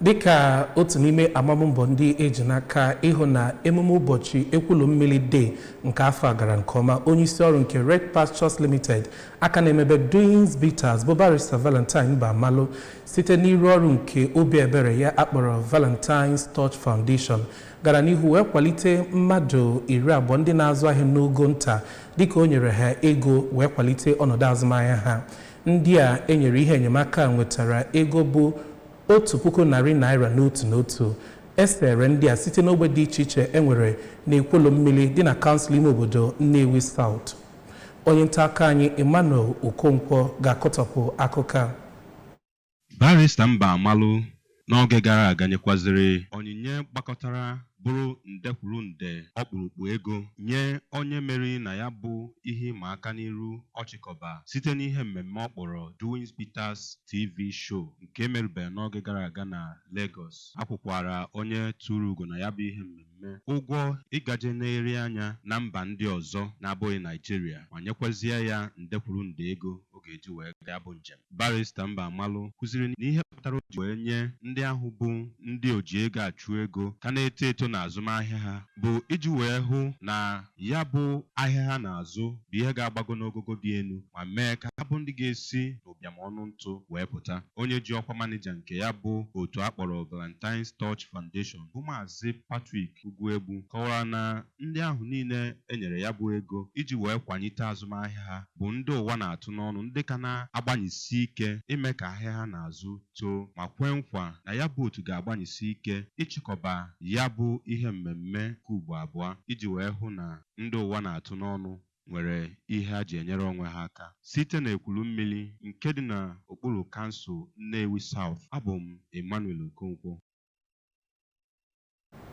Dịka otu n'ime amammbọ ndị eji n'aka ịhụ na emume ụbọchị ekwulu mmiri day nke afọ a gara nke ọma, onye isi ọrụ nke Red Pastures Limited aka na-emebe Doings Bitters bụ Barrister Valentine Bamalụ site n'iru ọrụ nke obi ebere ya akpọrọ Valentine's Touch Foundation gara n'ihu wee kwalite mmadụ 20 ndị na-azụ ahịa n'ogo nta dịka o nyere ha ego wee kwalite ọnọdụ azụmahịa ha. Ndị a enyere ihe enyemaka nwetara ego bụ 1,100 naira n'otu n'otu. Esere ndị a site n'ogbe dị iche iche enwere n'ekwulu mmiri dị na kansụl ime obodo Nnewi South. Onye nta aka anyị Emmanuel Okonkwo ga-akọtọpụ akụkọ a. Barrister Bamalụ n'oge gara aga nyekwaziri onyinye gbakọtara bụrụ nde kwuru nde ọkpụrụkpụ ego nye onye meriri na ya bụ ihe ịma aka n'iru ọchịkọba site n'ihe mmemme ọ kpọrọ Doings Bitters TV show nke merube n'oge gara aga na Lagos. Akwụkwara onye tụrụ ugo na ya bụ ihe mmemme ụgwọ ịgaje na-eri anya na mba ndị ọzọ na-abụghị Nigeria ma nyekwazie ya nde kwuru nde ego ọ ga-eji wee gaa bụ njem. Barrister Bamalụ kụziri na ihe kpatara o ji wee nye ndị ahụ bụ ndị oji ego achụ ego ka na-eto eto na azụmahịa ha bụ iji wee hụ na ya bụ ahịa ha na-azụ bụ ihe ga-agbago n'ogogo dị elu ma mee ka ha bụ ndị ga-esi n'ụbịam ọnụ ntụ wee pụta. Onye ji ọkwa manija nke ya bụ otu akpọrọ Valentine's Touch Foundation bụ Maazị Patrick Ugwuegbu kọwara na ndị ahụ niile enyere ya bụ ego iji wee kwanyite azụmahịa ha bụ ndị ụwa na-atụ n'ọnụ, ndị ka na-agbanyesi ike ime ka ahịa ha na-azụ too ma kwee nkwa na ya bụ otu ga-agbanyesi ike ịchịkọba ya bụ ihe mmemme nke ugbo abụọ iji wee hụ na ndị ụwa na-atụ n'ọnụ nwere ihe ha ji enyere onwe ha aka site n'ekwulu mmiri nke dị n'okpuru kansụl Nnewi South. Abụ m Emmanuel Okonkwo.